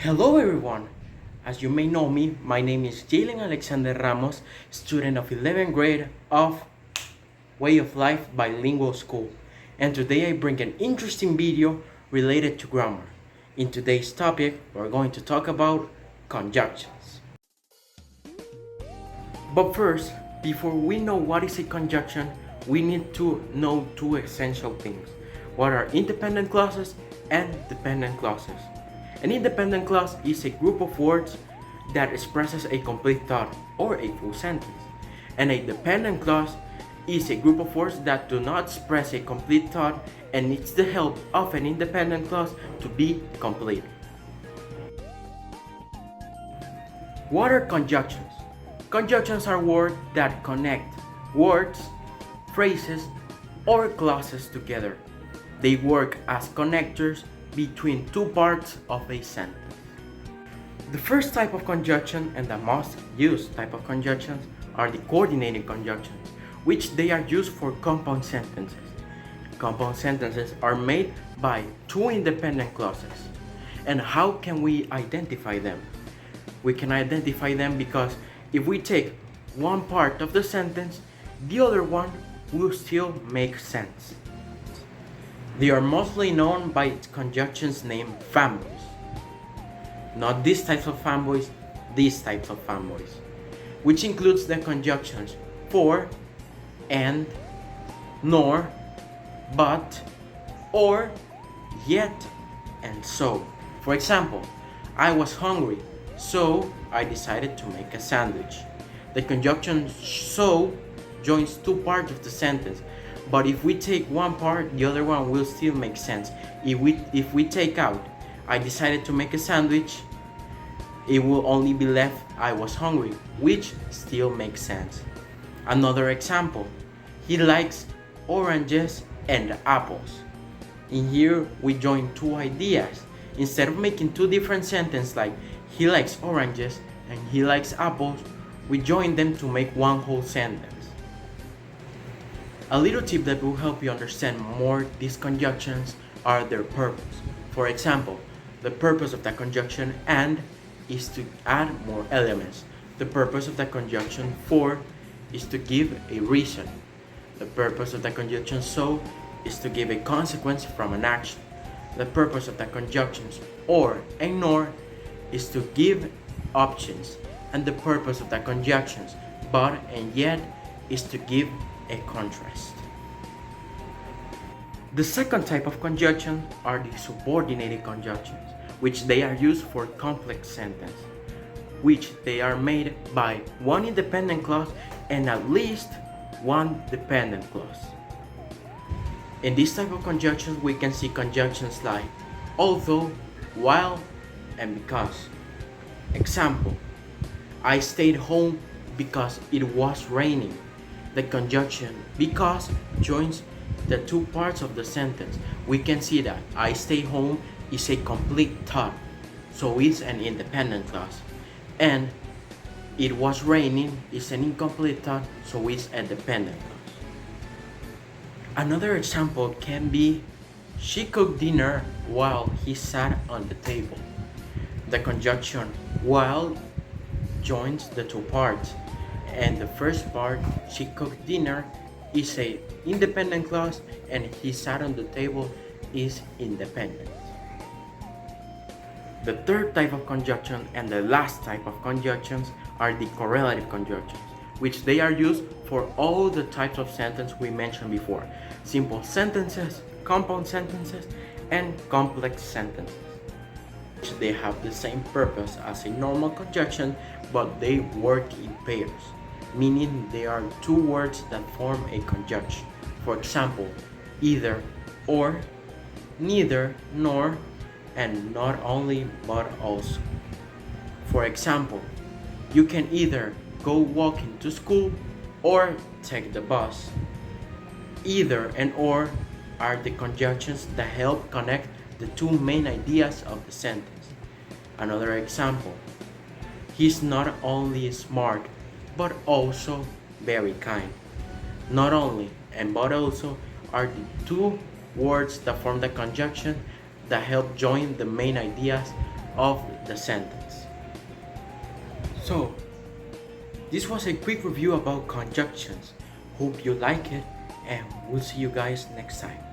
Hello everyone! As you may know me, my name is Jaylen Alexander Ramos, student of 11th grade of Way of Life Bilingual School. And today I bring an interesting video related to grammar. In today's topic, we're going to talk about conjunctions. But first, before we know what is a conjunction, we need to know two essential things. What are independent clauses and dependent clauses? An independent clause is a group of words that expresses a complete thought or a full sentence. And a dependent clause is a group of words that do not express a complete thought and needs the help of an independent clause to be complete. What are conjunctions? Conjunctions are words that connect words, phrases, or clauses together. They work as connectors between two parts of a sentence. The first type of conjunction and the most used type of conjunctions are the coordinating conjunctions, which they are used for compound sentences. Compound sentences are made by two independent clauses. And how can we identify them? We can identify them because if we take one part of the sentence, the other one will still make sense. They are mostly known by its conjunctions named fanboys. Not these types of fanboys, these types of fanboys, which includes the conjunctions for, and, nor, but, or, yet, and so. For example, I was hungry, so I decided to make a sandwich. The conjunction so joins two parts of the sentence, but if we take one part, the other one will still make sense. If we take out I decided to make a sandwich, it will only be left I was hungry, which still makes sense. Another example, he likes oranges and apples. In here we join two ideas. Instead of making two different sentences like he likes oranges and he likes apples, we join them to make one whole sentence. A little tip that will help you understand more these conjunctions are their purpose. For example, the purpose of the conjunction and is to add more elements. The purpose of the conjunction for is to give a reason. The purpose of the conjunction so is to give a consequence from an action. The purpose of the conjunctions or and nor is to give options. And the purpose of the conjunctions but and yet is to give a contrast. The second type of conjunction are the subordinated conjunctions, which they are used for complex sentences, which they are made by one independent clause and at least one dependent clause. In this type of conjunctions, we can see conjunctions like although, while, and because. Example, I stayed home because it was raining. The conjunction because joins the two parts of the sentence. We can see that I stay home is a complete thought, so it's an independent clause. And it was raining is an incomplete thought, so it's a dependent clause. Another example can be she cooked dinner while he sat on the table. The conjunction while joins the two parts. And the first part, she cooked dinner, is a independent clause and he sat on the table is independent. The third type of conjunction and the last type of conjunctions are the correlative conjunctions, which they are used for all the types of sentences we mentioned before. Simple sentences, compound sentences, and complex sentences. They have the same purpose as a normal conjunction, but they work in pairs, meaning they are two words that form a conjunction. For example, either, or, neither, nor, and not only but also. For example, you can either go walking to school or take the bus. Either and or are the conjunctions that help connect the two main ideas of the sentence. Another example, he's not only smart but also very kind. Not only and but also are the two words that form the conjunction that help join the main ideas of the sentence. So, this was a quick review about conjunctions. Hope you like it, and we'll see you guys next time.